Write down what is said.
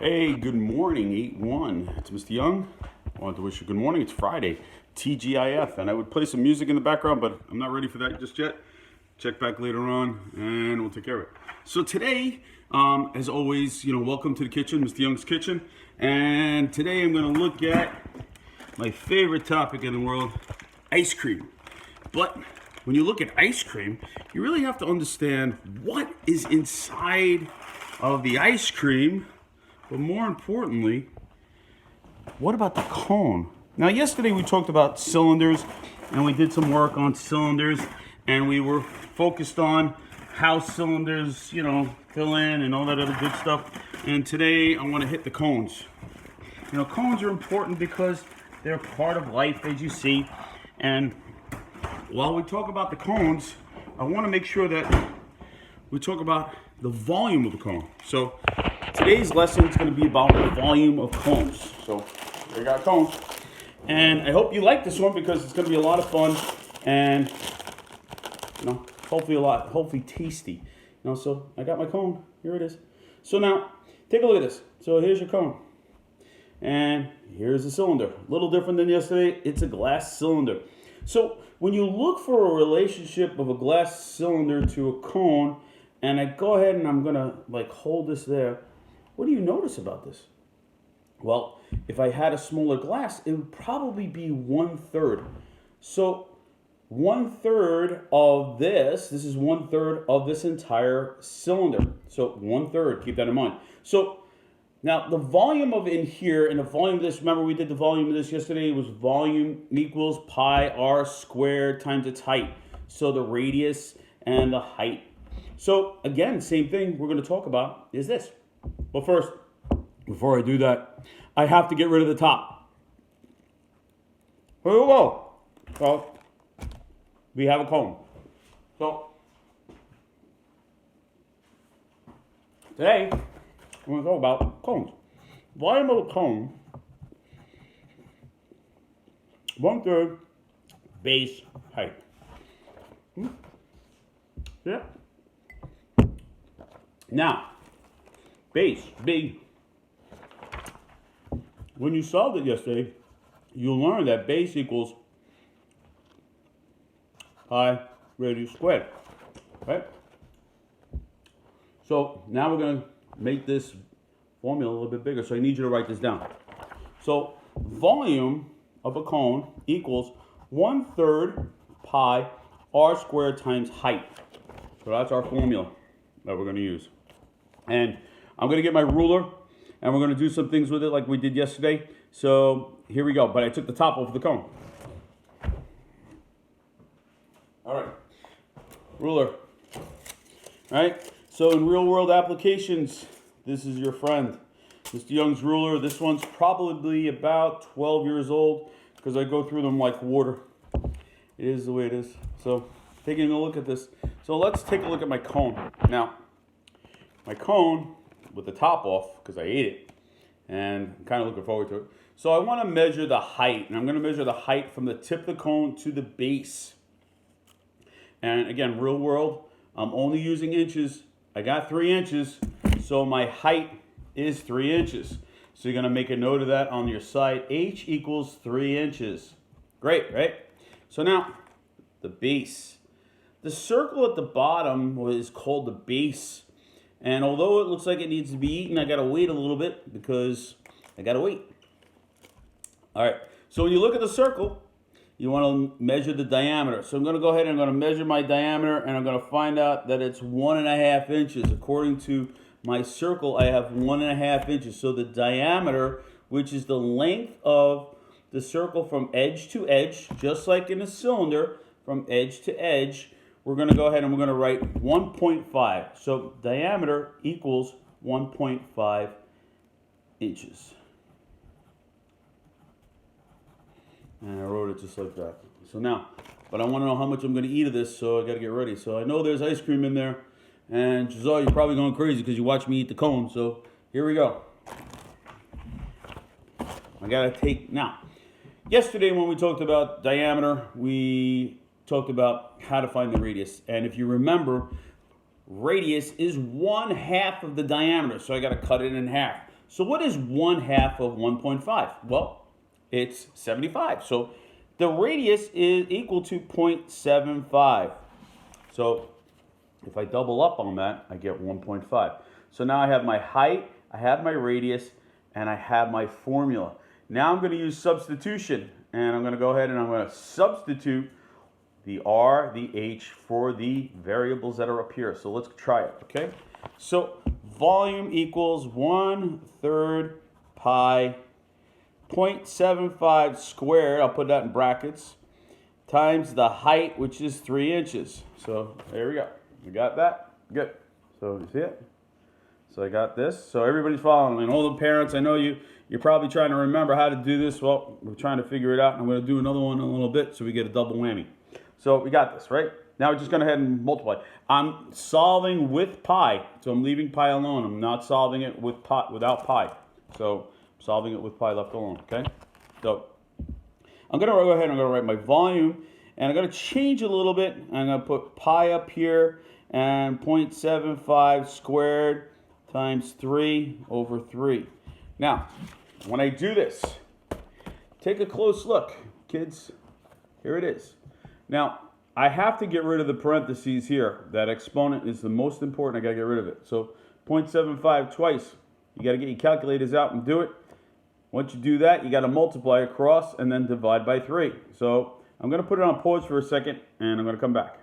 Hey, good morning, 8-1. It's Mr. Young. I wanted to wish you good morning. It's Friday, TGIF, and I would play some music in the background, but I'm not ready for that just yet. Check back later on, and we'll take care of it. So today, as always, welcome to the kitchen, Mr. Young's Kitchen. And today I'm going to look at my favorite topic in the world, ice cream. But when you look at ice cream, you really have to understand what is inside of the ice cream. But more importantly, what about the cone? Now, yesterday we talked about cylinders, and we did some work on cylinders, and we were focused on how cylinders, fill in and all that other good stuff. And today I want to hit the cones. Cones are important because they're part of life, as you see. And while we talk about the cones, I want to make sure that we talk about the volume of the cone. So today's lesson is going to be about the volume of cones. So we got cones. And I hope you like this one because it's going to be a lot of fun and, hopefully tasty. So I got my cone. Here it is. So now, take a look at this. So here's your cone. And here's the cylinder. A little different than yesterday. It's a glass cylinder. So when you look for a relationship of a glass cylinder to a cone, and I go ahead and I'm going to hold this there, what do you notice about this? Well, if I had a smaller glass, it would probably be 1/3. So 1/3 of this is 1/3 of this entire cylinder. So 1/3, keep that in mind. So now the volume of in here and the volume of this, remember we did the volume of this yesterday, it was volume equals pi r squared times its height. So the radius and the height. So again, same thing we're going to talk about is this. But first, before I do that, I have to get rid of the top. Here we go. So we have a cone. So today we're going to talk about cones. Volume of a cone, 1/3 base height. Yeah. Now, base, big. When you solved it yesterday, you learned that base equals pi radius squared, right? So now we're going to make this formula a little bit bigger. So I need you to write this down. So volume of a cone equals 1/3 pi r squared times height. So that's our formula that we're going to use. And I'm going to get my ruler, and we're going to do some things with it like we did yesterday. So here we go. But I took the top off of the cone. All right. Ruler. All right. So in real world applications, this is your friend. Mr. Young's ruler. This one's probably about 12 years old because I go through them like water. It is the way it is. So taking a look at this. So let's take a look at my cone. Now, my cone with the top off because I ate it and I'm kind of looking forward to it. So I want to measure the height, and I'm going to measure the height from the tip of the cone to the base. And again, real world, I'm only using inches. I got 3 inches, so my height is 3 inches. So you're going to make a note of that on your side. H equals 3 inches. Great, right? So now, the base. The circle at the bottom is called the base. And although it looks like it needs to be eaten, I got to wait a little bit because I got to wait. All right. So when you look at the circle, you want to measure the diameter. So I'm going to go ahead and I'm going to measure my diameter, and I'm going to find out that it's 1.5 inches. According to my circle, I have 1.5 inches. So the diameter, which is the length of the circle from edge to edge, just like in a cylinder, from edge to edge, we're going to go ahead and we're going to write 1.5. So diameter equals 1.5 inches. And I wrote it just like that. So now, but I want to know how much I'm going to eat of this, so I got to get ready. So I know there's ice cream in there. And Giselle, you're probably going crazy because you watch me eat the cone. So here we go. I got to take, now, yesterday when we talked about diameter, we talked about how to find the radius. And if you remember, radius is 1/2 of the diameter. So I got to cut it in half. So what is 1/2 of 1.5? Well, it's 75. So the radius is equal to 0.75. So if I double up on that, I get 1.5. So now I have my height, I have my radius, and I have my formula. Now I'm going to use substitution, and I'm going to go ahead and I'm going to substitute the r, the h for the variables that are up here. So let's try it, okay? So volume equals 1/3 pi 0.75 squared, I'll put that in brackets, times the height, which is 3 inches. So there we go. We got that? Good. So you see it? So I got this. So everybody's following. And all the parents, I know you're probably trying to remember how to do this. Well, we're trying to figure it out. I'm going to do another one in a little bit so we get a double whammy. So we got this, right? Now we're just going to go ahead and multiply. I'm solving with pi. So I'm leaving pi alone. I'm not solving it with without pi. So I'm solving it with pi left alone, okay? So I'm going to go ahead and I'm going to write my volume. And I'm going to change a little bit. I'm going to put pi up here and 0.75 squared times 3/3. Now, when I do this, take a close look, kids. Here it is. Now, I have to get rid of the parentheses here. That exponent is the most important. I got to get rid of it. So 0.75 twice. You got to get your calculators out and do it. Once you do that, you got to multiply across and then divide by 3. So I'm going to put it on pause for a second, and I'm going to come back.